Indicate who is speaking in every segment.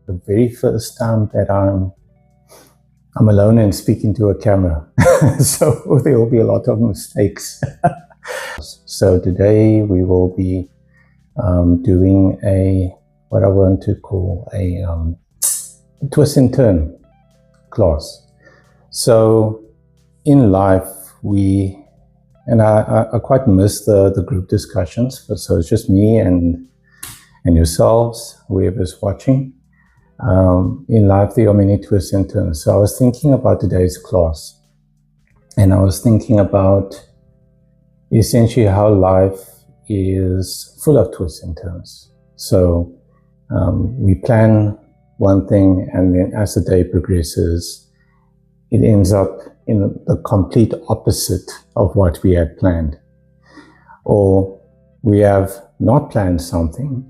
Speaker 1: the very first time that I'm alone and speaking to a camera. So there will be a lot of mistakes. So today we will be doing what I want to call a twist and turn class. So in life, I quite miss the group discussions. So it's just me and yourselves, whoever's watching. In life, there are many twists and turns. So I was thinking about today's class, and I was thinking about essentially how life is full of twists and turns. So we plan one thing, and then as the day progresses, it ends up in the complete opposite of what we had planned. Or we have not planned something,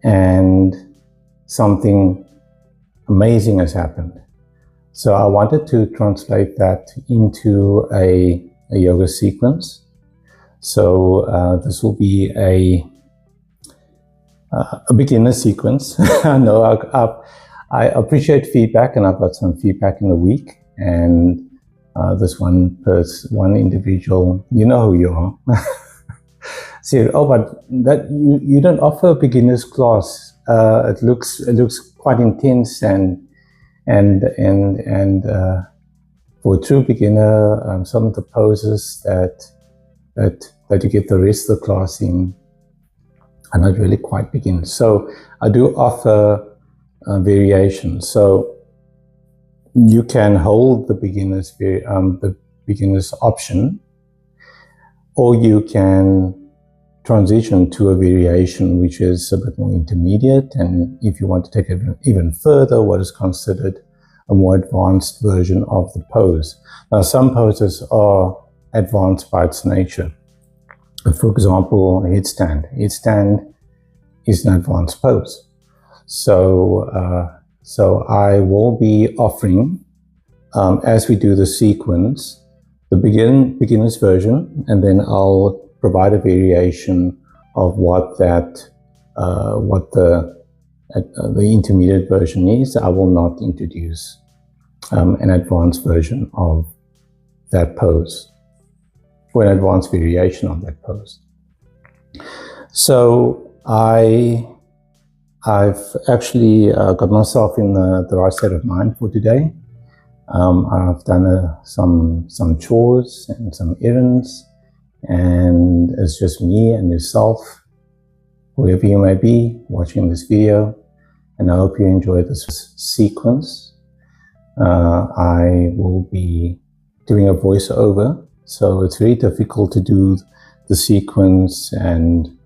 Speaker 1: and something amazing has happened. So I wanted to translate that into a yoga sequence. So this will be a beginner sequence. I know I appreciate feedback, and I've got some feedback in the week. And this one individual, you know who you are, said, "Oh, but that you don't offer a beginner's class. It looks quite intense and for a true beginner, some of the poses that you get the rest of the class in are not really quite beginner." So I do offer variations. So you can hold the beginner's option, or you can transition to a variation which is a bit more intermediate, and if you want to take it even further, what is considered a more advanced version of the pose. Now, some poses are advanced by its nature. For example, a headstand. Headstand is an advanced pose. So I will be offering, as we do the sequence, the beginner's version, and then I'll provide a variation of what the intermediate version is. I will not introduce an advanced version of that pose, or an advanced variation of that pose. So I've actually got myself in the right state of mind for today. I've done some chores and some errands, and it's just me and yourself, whoever you may be watching this video, and I hope you enjoy this sequence. I will be doing a voiceover, so it's very difficult to do the sequence and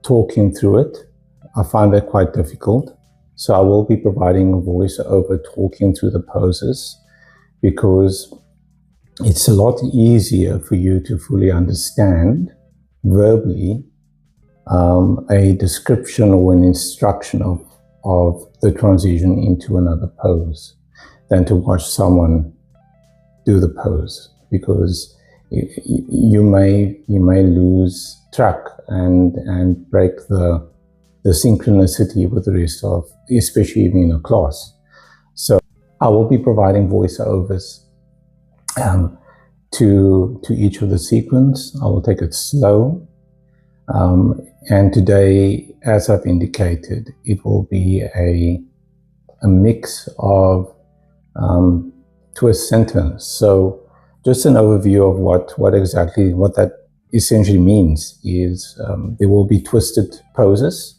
Speaker 1: talking through it. I find that quite difficult. So I will be providing a voiceover talking through the poses, because it's a lot easier for you to fully understand verbally a description or an instruction of the transition into another pose than to watch someone do the pose, because you may lose track and break the synchronicity with the rest of, especially even in a class. So I will be providing voiceovers to each of the sequence. I will take it slow. And today, as I've indicated, it will be a mix of twists and turns. So just an overview of what that essentially means is there will be twisted poses.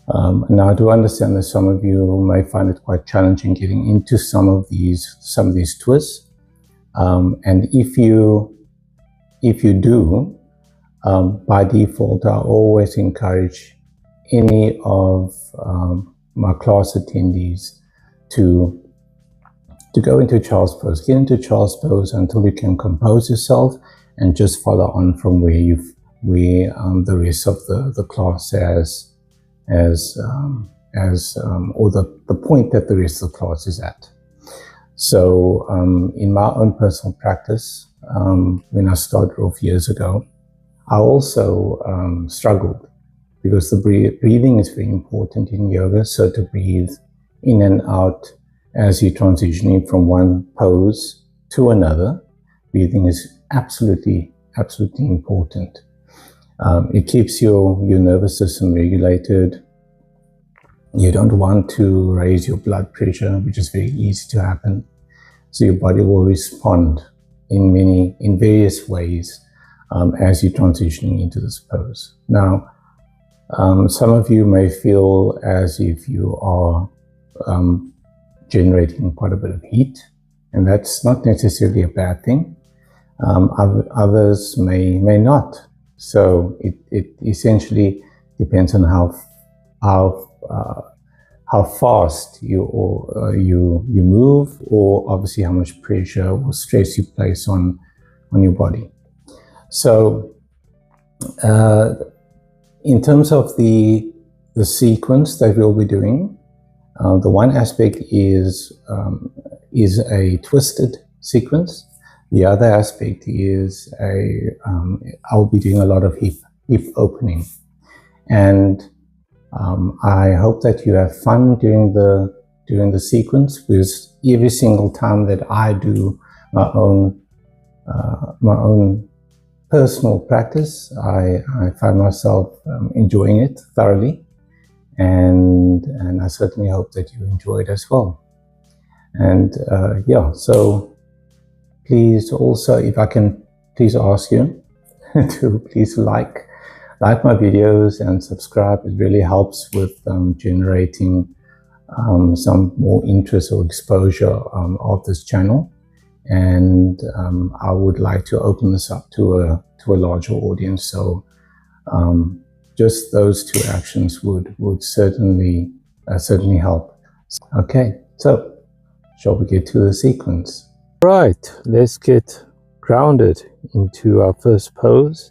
Speaker 1: Now I do understand that some of you may find it quite challenging getting into some of these twists. And if you do, by default, I always encourage any of my class attendees to go into child's pose. Get into child's pose until you can compose yourself, and just follow on from where the rest of the class or the point that the rest of the class is at. So in my own personal practice, when I started off years ago, I also struggled because the breathing is very important in yoga. So to breathe in and out as you're transitioning from one pose to another, breathing is absolutely important. It keeps your nervous system regulated. You don't want to raise your blood pressure, which is very easy to happen. So your body will respond in various ways as you're transitioning into this pose. Now, some of you may feel as if you are generating quite a bit of heat, and that's not necessarily a bad thing. Others may not. So it essentially depends on how fast you move, or obviously how much pressure or stress you place on your body. So in terms of the sequence that we'll be doing, the one aspect is a twisted sequence. The other aspect is I'll be doing a lot of hip opening, and I hope that you have fun during the sequence, because every single time that I do my own personal practice, I find myself enjoying it thoroughly, and I certainly hope that you enjoy it as well. And yeah, so please also, if I can please ask you to please like my videos and subscribe. It really helps with generating some more interest or exposure of this channel. And I would like to open this up to a larger audience. So just those two actions would certainly help. Okay, so shall we get to the sequence? Right, let's get grounded into our first pose.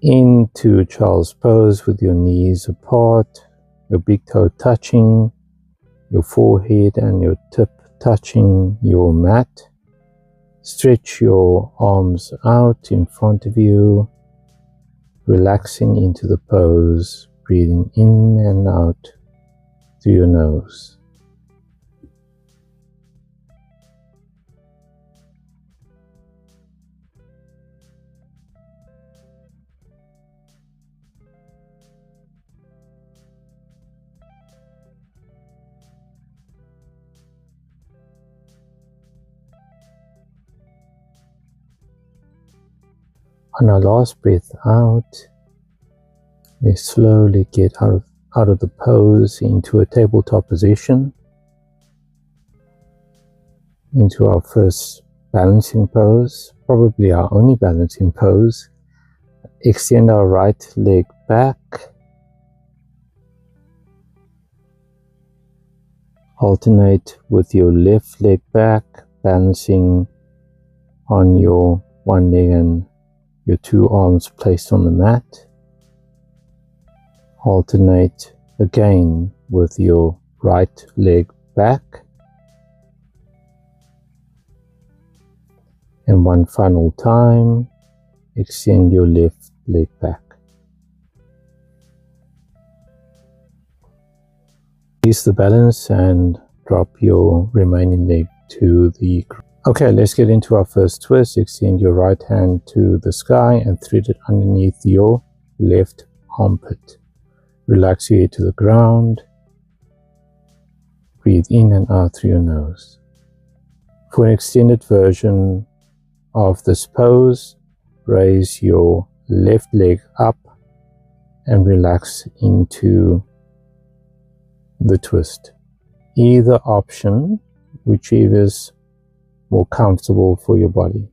Speaker 1: Into child's pose with your knees apart, your big toe touching your forehead and your tip touching your mat. Stretch your arms out in front of you, relaxing into the pose, breathing in and out through your nose. On our last breath out, we slowly get out of the pose into a tabletop position, into our first balancing pose, probably our only balancing pose. Extend our right leg back, alternate with your left leg back, balancing on your one leg and your two arms placed on the mat. Alternate again with your right leg back. And one final time, extend your left leg back. Release the balance and drop your remaining leg to the ground. Okay, let's get into our first twist. Extend your right hand to the sky and thread it underneath your left armpit. Relax your head to the ground. Breathe in and out through your nose. For an extended version of this pose, raise your left leg up and relax into the twist. Either option, whichever is more comfortable for your body.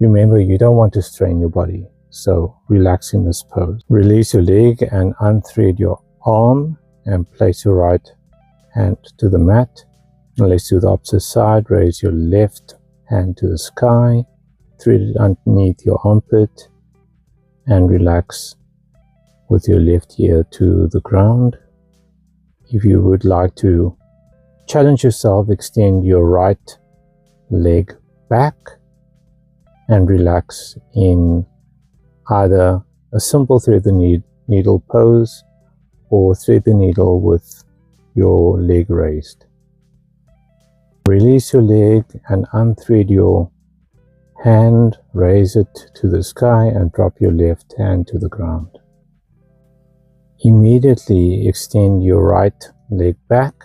Speaker 1: Remember, you don't want to strain your body, so relax in this pose. Release your leg and unthread your arm and place your right hand to the mat. Now let's do the opposite side. Raise your left hand to the sky, thread it underneath your armpit, and relax with your left ear to the ground. If you would like to challenge yourself, extend your right leg back and relax in either a simple thread the needle pose, or thread the needle with your leg raised. Release your leg and unthread your hand, raise it to the sky and drop your left hand to the ground. Immediately extend your right leg back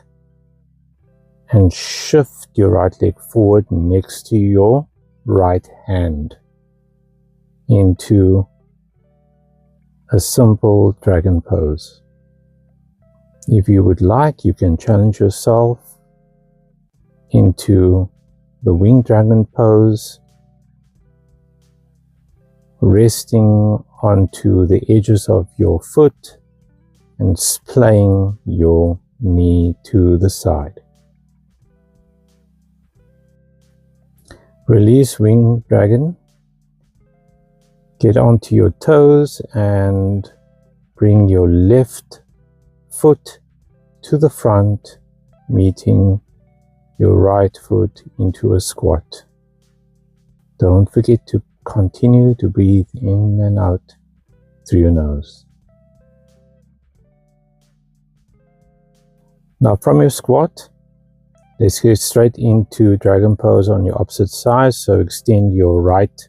Speaker 1: and shift your right leg forward next to your right hand into a simple dragon pose. If you would like, you can challenge yourself into the winged dragon pose, resting onto the edges of your foot and splaying your knee to the side. Release winged dragon. Get onto your toes and bring your left foot to the front, meeting your right foot into a squat. Don't forget to continue to breathe in and out through your nose. Now from your squat, let's get straight into dragon pose on your opposite side. So extend your right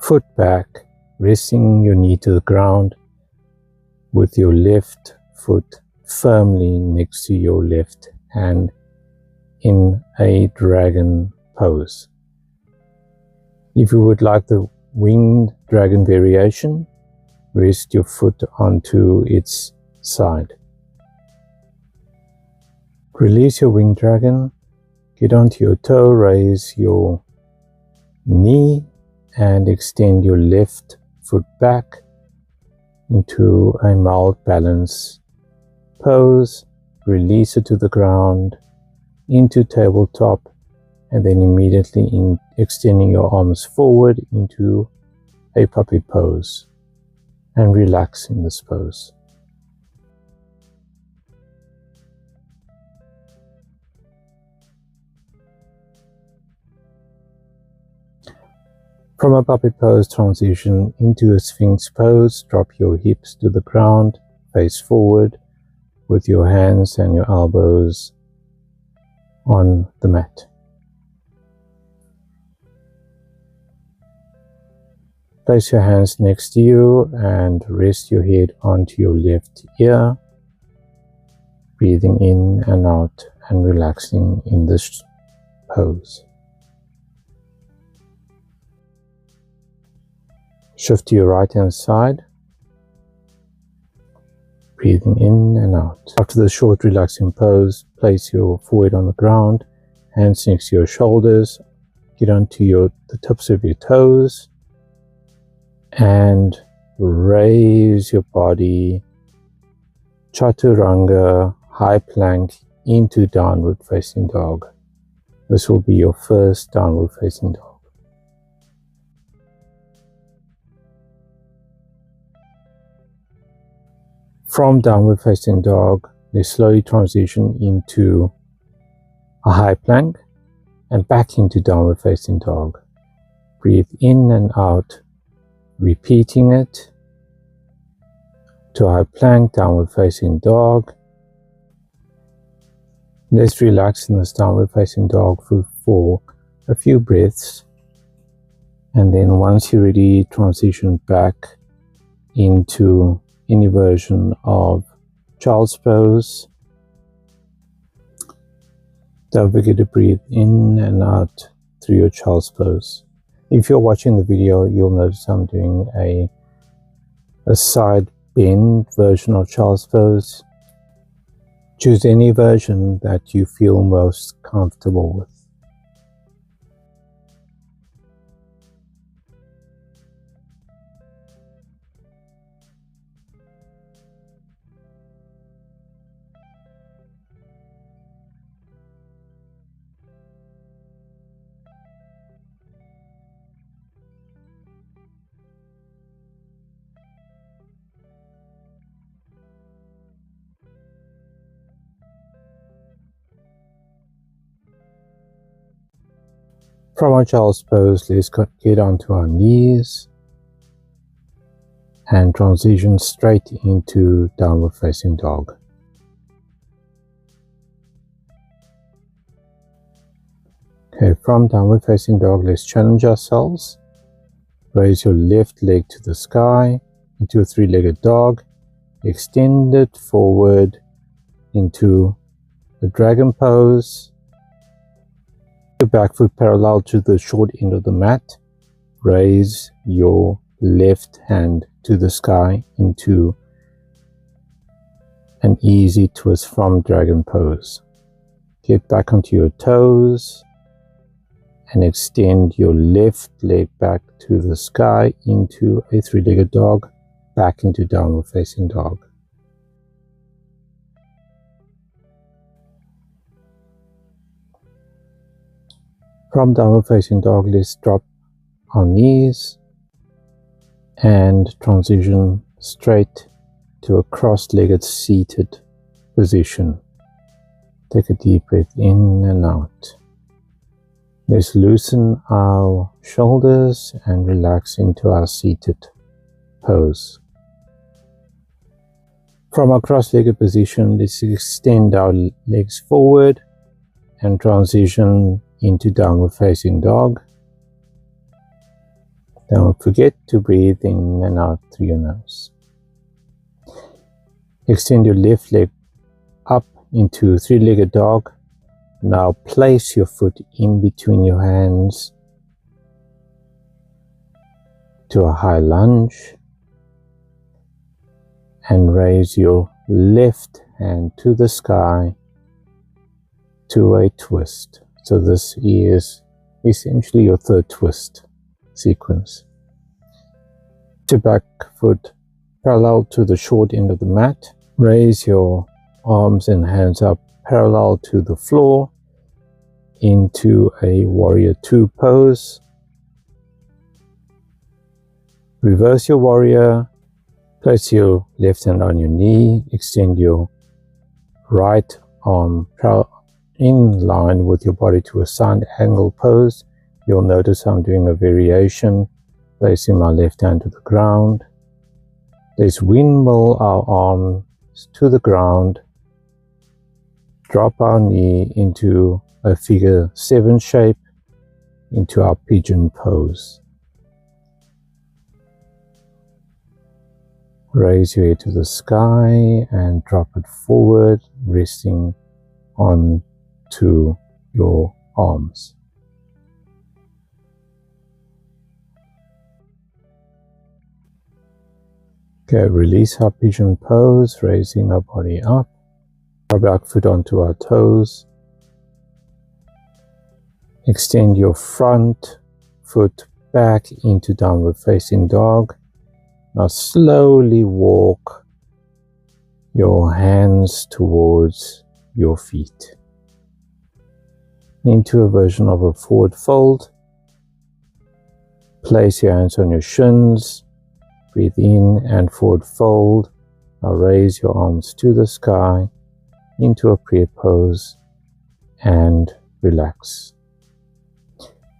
Speaker 1: foot back, resting your knee to the ground with your left foot firmly next to your left hand in a dragon pose. If you would like the winged dragon variation, rest your foot onto its side. Release your winged dragon, get onto your toe, raise your knee and extend your left foot back into a mild balance pose. Release it to the ground into tabletop, and then immediately extending your arms forward into a puppy pose and relax in this pose. From a puppy pose, transition into a sphinx pose. Drop your hips to the ground, face forward with your hands and your elbows on the mat. Place your hands next to you and rest your head onto your left ear, breathing in and out and relaxing in this pose. Shift to your right hand side, breathing in and out. After the short relaxing pose, place your forehead on the ground, hands next to your shoulders, get onto the tips of your toes, and raise your body, chaturanga, high plank into downward facing dog. This will be your first downward facing dog. From downward facing dog, they slowly transition into a high plank and back into downward facing dog. Breathe in and out, repeating it to high plank, downward facing dog. Let's relax in this downward facing dog for a few breaths, and then once you're ready, transition back into any version of child's pose. Don't forget to breathe in and out through your child's pose. If you're watching the video, you'll notice I'm doing a side bend version of child's pose. Choose any version that you feel most comfortable with. From our child's pose, let's get onto our knees. and transition straight into downward facing dog. Okay, from downward facing dog, let's challenge ourselves. Raise your left leg to the sky into a three-legged dog. Extend it forward into the dragon pose. Your back foot parallel to the short end of the mat. Raise your left hand to the sky into an easy twist from dragon pose. Get back onto your toes and extend your left leg back to the sky into a three-legged dog, back into downward facing dog. From downward facing dog, let's drop our knees and transition straight to a cross-legged seated position. Take a deep breath in and out. Let's loosen our shoulders and relax into our seated pose. From our cross-legged position, let's extend our legs forward and transition into downward facing dog. Don't forget to breathe in and out through your nose. Extend your left leg up into three-legged dog. Now place your foot in between your hands to a high lunge and raise your left hand to the sky to a twist. So this is essentially your third twist sequence. Your back foot parallel to the short end of the mat. Raise your arms and hands up parallel to the floor into a warrior two pose. Reverse your warrior. Place your left hand on your knee. Extend your right arm in line with your body to a side angle pose. You'll notice I'm doing a variation, placing my left hand to the ground. Let's windmill our arms to the ground. Drop our knee into a figure 7 shape, into our pigeon pose. Raise your head to the sky and drop it forward, resting on to your arms. Okay, release our pigeon pose, raising our body up. Our back foot onto our toes. Extend your front foot back into downward facing dog. Now slowly walk your hands towards your feet into a version of a forward fold. Place your hands on your shins. Breathe in and forward fold. Now raise your arms to the sky into a prayer pose and relax.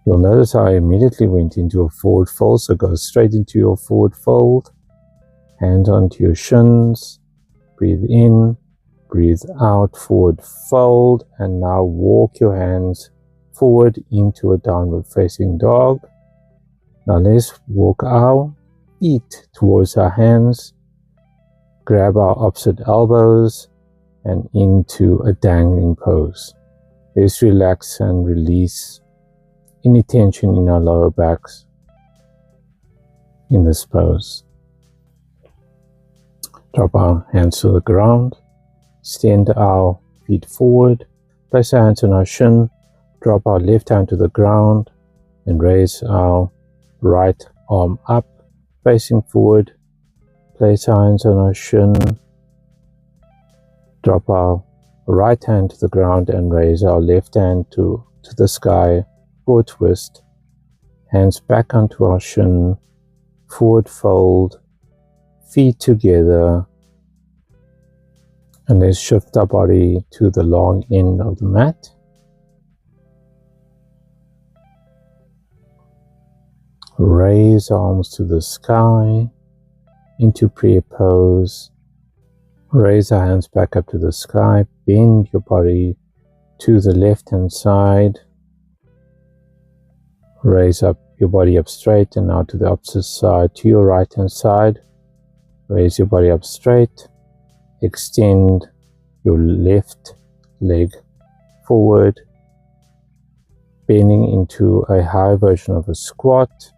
Speaker 1: You'll notice I immediately went into a forward fold, so go straight into your forward fold. Hands onto your shins. Breathe in, breathe out, forward fold, and now walk your hands forward into a downward facing dog. Now let's walk our feet towards our hands. Grab our opposite elbows and into a dangling pose. Let's relax and release any tension in our lower backs in this pose. Drop our hands to the ground. Extend our feet forward. Place our hands on our shin. Drop our left hand to the ground and raise our right arm up, facing forward. Place our hands on our shin. Drop our right hand to the ground and raise our left hand to the sky. Forward twist. Hands back onto our shin. Forward fold. Feet together. And let's shift our body to the long end of the mat. Raise arms to the sky. into prayer pose. Raise our hands back up to the sky. Bend your body to the left-hand side. Raise up your body up straight, and now to the opposite side, to your right-hand side. Raise your body up straight. Extend your left leg forward, bending into a high version of a squat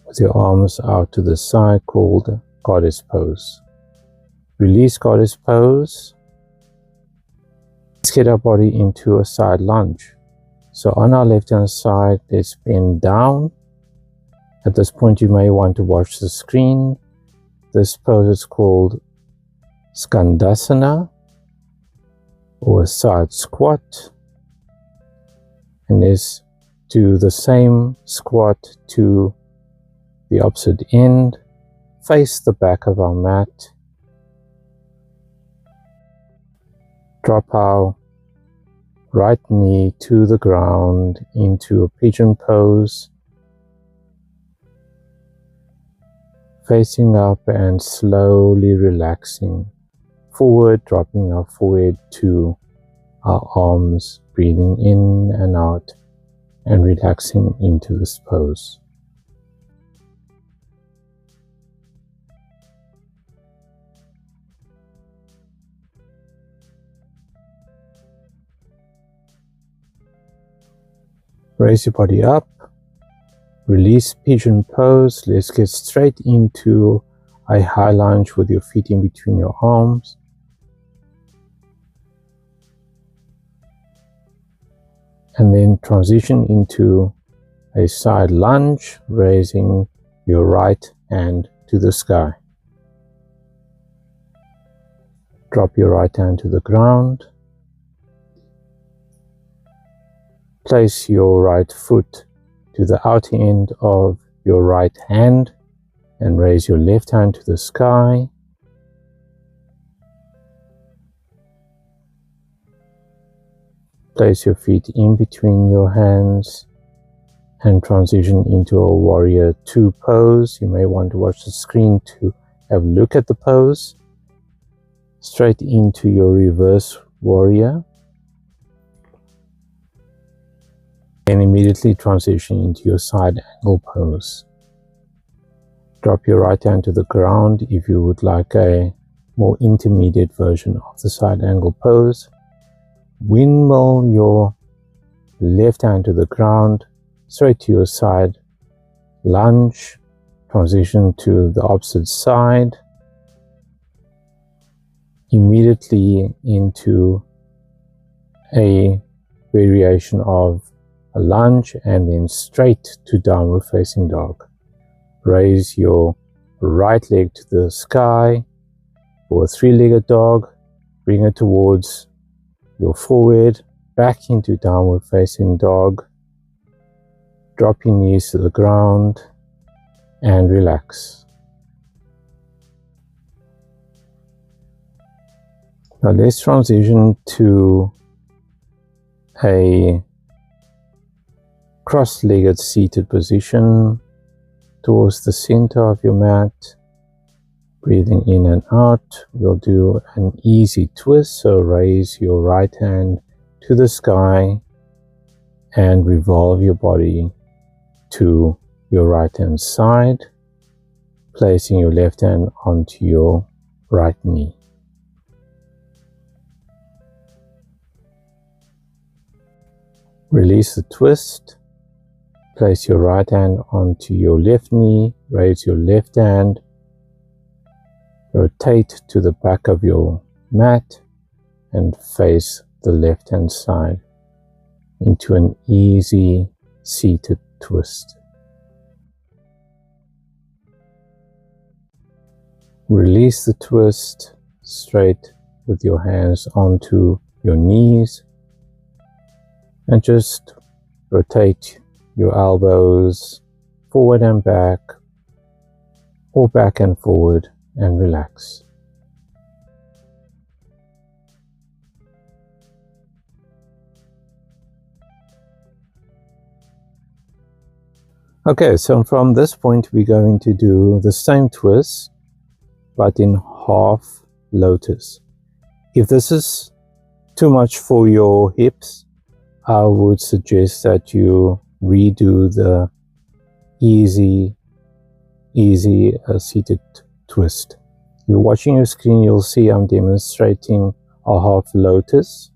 Speaker 1: with your arms out to the side, called Goddess Pose. Release Goddess Pose. Let's get our body into a side lunge. So on our left hand side, let's bend down. At this point, you may want to watch the screen. This pose is called Skandasana, or a side squat. And let's do the same squat to the opposite end. Face the back of our mat. Drop our right knee to the ground into a pigeon pose. Facing up and slowly relaxing forward, dropping our forehead to our arms, breathing in and out and relaxing into this pose. Raise your body up, release pigeon pose. Let's get straight into a high lunge with your feet in between your arms. And then transition into a side lunge, raising your right hand to the sky. Drop your right hand to the ground. Place your right foot to the outer end of your right hand and raise your left hand to the sky. Place your feet in between your hands and transition into a warrior two pose. You may want to watch the screen to have a look at the pose. Straight into your reverse warrior. And immediately transition into your side angle pose. Drop your right hand to the ground if you would like a more intermediate version of the side angle pose. Windmill your left hand to the ground, straight to your side lunge. Transition to the opposite side. Immediately into a variation of a lunge and then straight to downward facing dog. Raise your right leg to the sky for a three-legged dog. Bring it towards your forehead, back into downward facing dog. Drop your knees to the ground and relax. Now let's transition to a cross-legged seated position towards the center of your mat. Breathing in and out, we'll do an easy twist. So raise your right hand to the sky and revolve your body to your right hand side, placing your left hand onto your right knee. Release the twist. Place your right hand onto your left knee, raise your left hand, rotate to the back of your mat and face the left hand side into an easy seated twist. Release the twist straight with your hands onto your knees and just rotate your elbows forward and back, or back and forward, and relax. Okay, so from this point we're going to do the same twist but in half lotus. If this is too much for your hips, I would suggest that you redo the easy seated twist. You're watching your screen, you'll see I'm demonstrating a half lotus.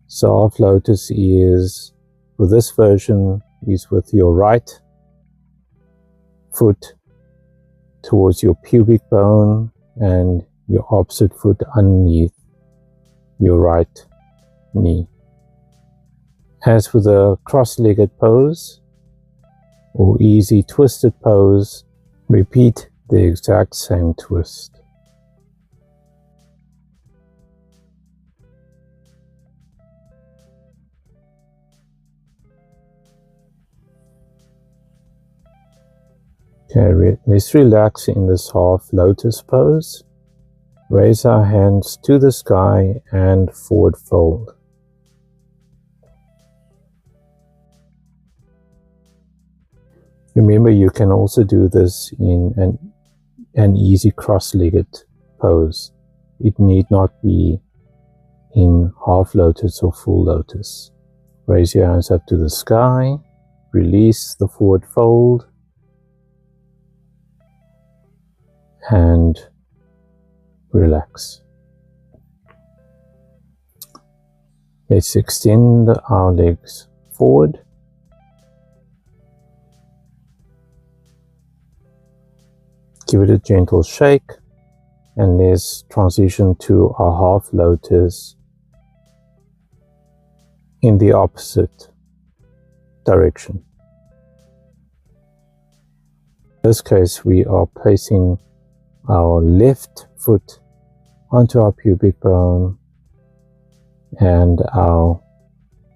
Speaker 1: So half lotus is, for this version, is with your right foot towards your pubic bone and your opposite foot underneath your right knee. As with a cross-legged pose or easy twisted pose, repeat the exact same twist. Okay, let's relax in this half lotus pose. Raise our hands to the sky and forward fold. Remember, you can also do this in an easy cross-legged pose. It need not be in half lotus or full lotus. Raise your hands up to the sky, release the forward fold, and relax. Let's extend our legs forward. Give it a gentle shake, and let's transition to our half lotus in the opposite direction. In this case, we are placing our left foot onto our pubic bone and our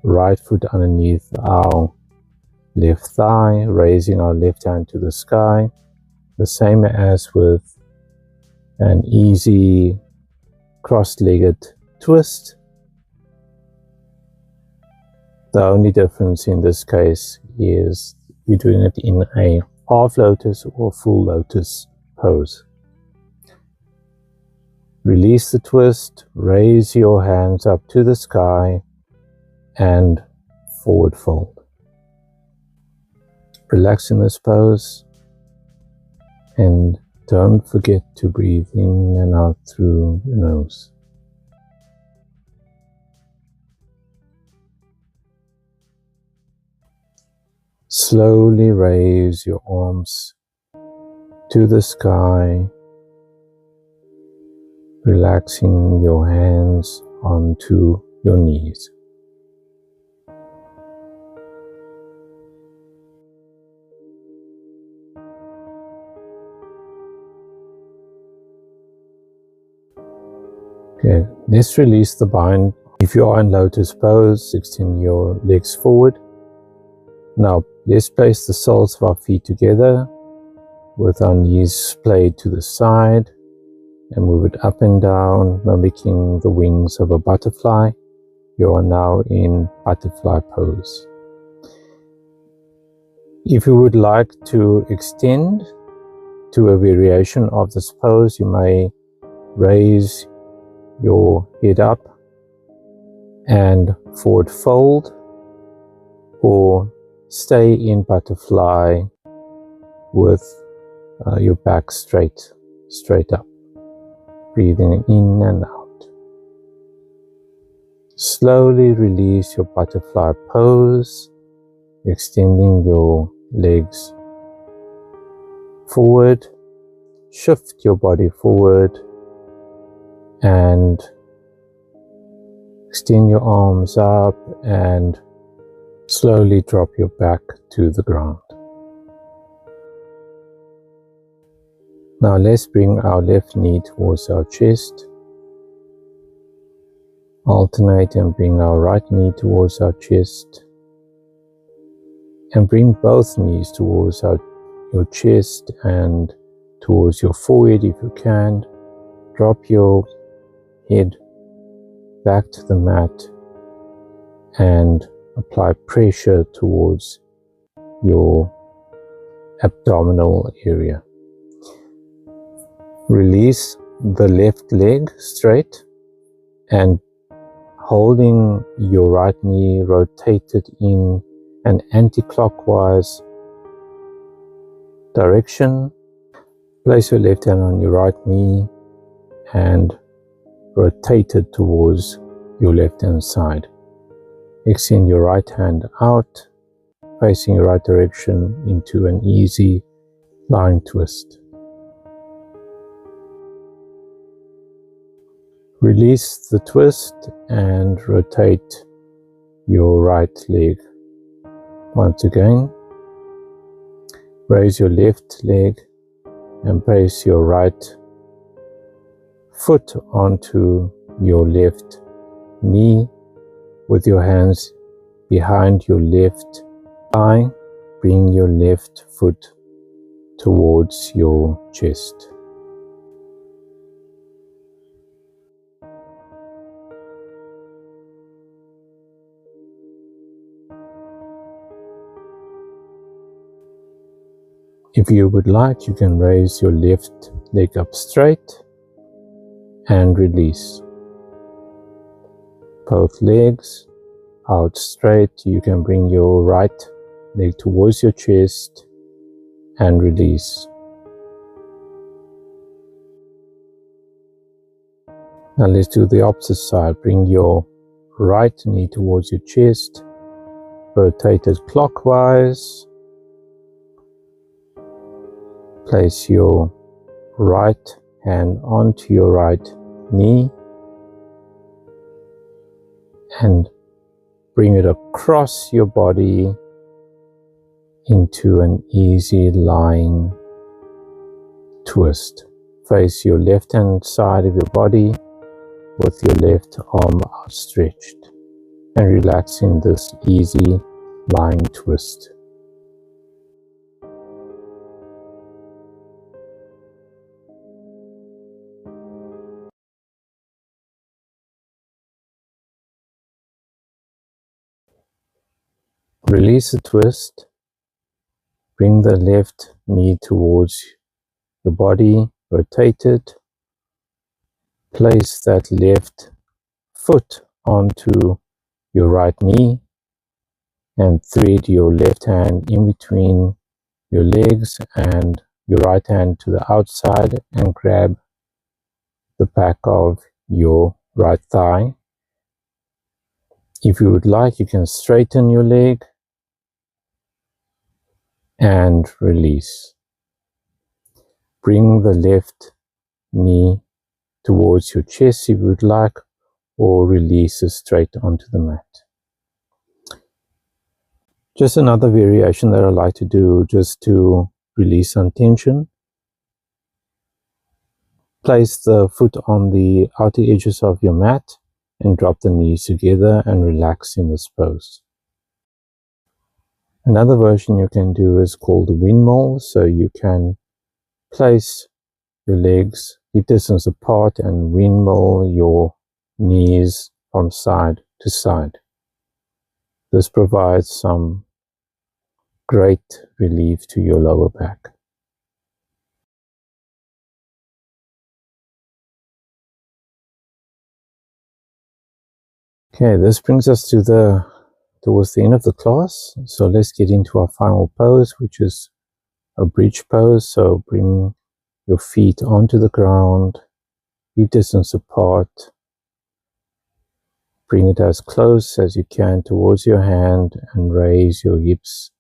Speaker 1: right foot underneath our left thigh, raising our left hand to the sky, the same as with an easy cross-legged twist. The only difference in this case is you're doing it in a half lotus or full lotus pose. Release the twist, raise your hands up to the sky and forward fold. Relax in this pose and don't forget to breathe in and out through your nose. Slowly raise your arms to the sky, relaxing your hands onto your knees. Okay, let's release the bind. If you are in lotus pose, extend your legs forward. Now, let's place the soles of our feet together with our knees splayed to the side and move it up and down, mimicking the wings of a butterfly. You are now in butterfly pose. If you would like to extend to a variation of this pose, you may raise your head up and forward fold, or stay in butterfly with your back straight up, breathing in and out. Slowly release your butterfly pose, extending your legs forward, shift your body forward and extend your arms up and slowly drop your back to the ground. Now let's bring our left knee towards our chest. Alternate and bring our right knee towards our chest. And bring both knees towards your chest and towards your forehead if you can. Drop your head back to the mat and apply pressure towards your abdominal area. Release the left leg straight and holding your right knee rotated in an anti-clockwise direction. Place your left hand on your right knee and rotate it towards your left hand side. Extend your right hand out, facing your right direction into an easy lying twist. Release the twist and rotate your right leg. Once again, raise your left leg and place your right foot onto your left knee with your hands behind your left thigh. Bring your left foot towards your chest. If you would like, you can raise your left leg up straight and release. Both legs out straight. You can bring your right leg towards your chest and release. Now let's do the opposite side. Bring your right knee towards your chest. Rotate it clockwise. Place your right hand onto your right knee and bring it across your body into an easy lying twist. Face your left hand side of your body with your left arm outstretched and relaxing this easy lying twist. Release the twist. Bring the left knee towards your body, rotate it. Place that left foot onto your right knee and thread your left hand in between your legs and your right hand to the outside and grab the back of your right thigh. If you would like, you can straighten your leg and release. Bring the left knee towards your chest if you would like, or release it straight onto the mat. Just another variation that I like to do just to release some tension. Place the foot on the outer edges of your mat and drop the knees together and relax in this pose. Another version you can do is called the windmill. So you can place your legs hip distance apart and windmill your knees from side to side. This provides some great relief to your lower back. Okay, this brings us towards the end of the class. So let's get into our final pose, which is a bridge pose. So bring your feet onto the ground, hip distance apart. Bring it as close as you can towards your hand and raise your hips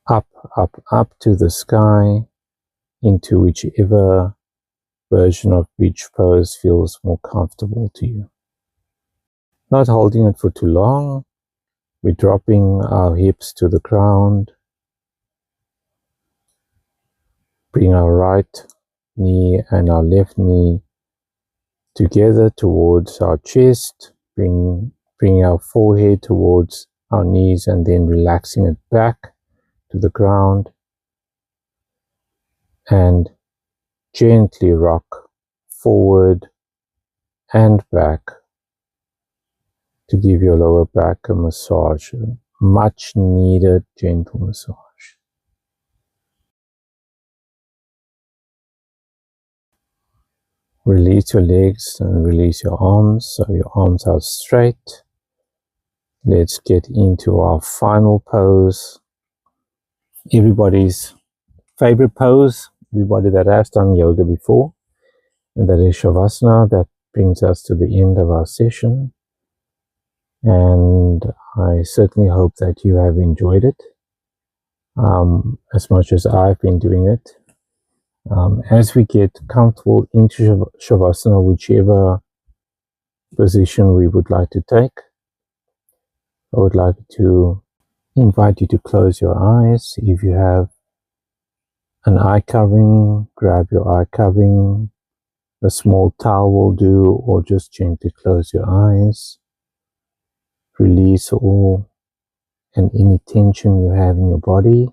Speaker 1: up, up, up to the sky into whichever version of bridge pose feels more comfortable to you. Not holding it for too long. We're dropping our hips to the ground. Bring our right knee and our left knee together towards our chest. Bring our forehead towards our knees and then relaxing it back to the ground. And gently rock forward and back to give your lower back a massage, a much needed gentle massage. Release your legs and release your arms, so your arms are straight. Let's get into our final pose. Everybody's favorite pose, everybody that has done yoga before, and that is Shavasana. That brings us to the end of our session. And I certainly hope that you have enjoyed it as much as I've been doing it. As we get comfortable into Shavasana, whichever position we would like to take, I would like to invite you to close your eyes. If you have an eye covering, grab your eye covering. A small towel will do, or just gently close your eyes. Release all and any tension you have in your body.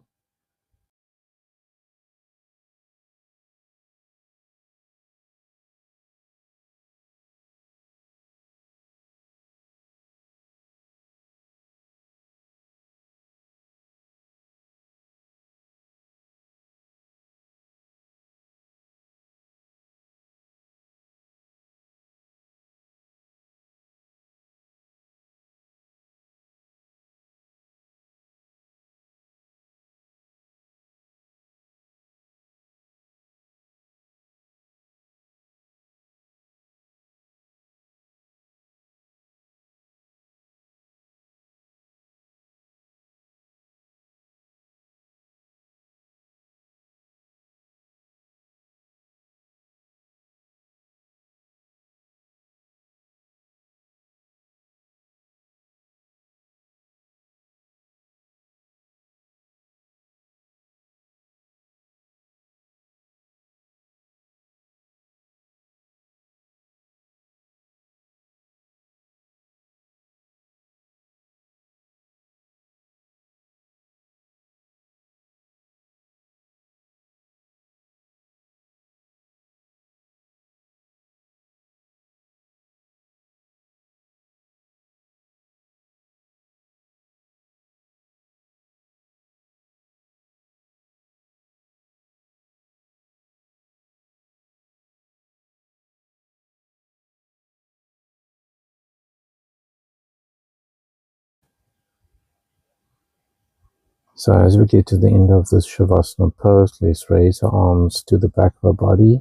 Speaker 1: So as we get to the end of this Shavasana pose, let's raise our arms to the back of our body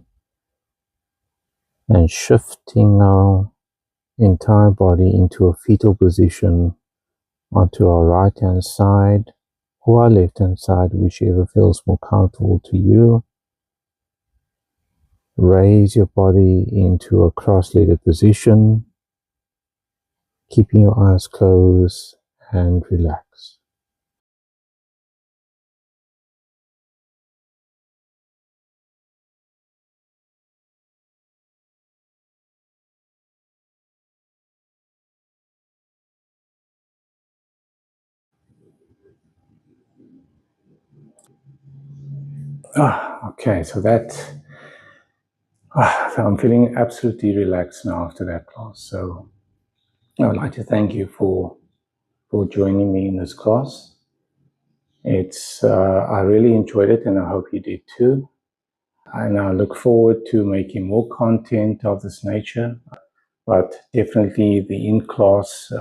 Speaker 1: and shifting our entire body into a fetal position onto our right hand side or our left hand side, whichever feels more comfortable to you. Raise your body into a cross-legged position, keeping your eyes closed and relax. Okay, so I'm feeling absolutely relaxed now after that class. So I would like to thank you for joining me in this class. I really enjoyed it, and I hope you did too. And I look forward to making more content of this nature, but definitely the in-class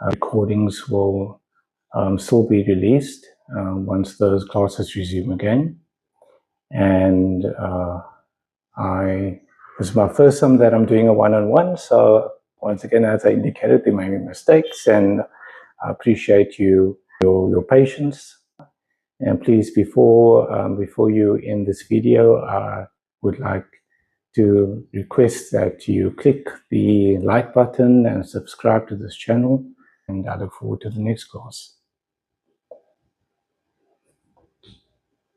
Speaker 1: recordings will still be released once those classes resume again. And this is my first time that I'm doing a one-on-one, so once again, as I indicated, there may be mistakes, and I appreciate your patience. And please, before you end this video, I would like to request that you click the like button and subscribe to this channel, and I look forward to the next class.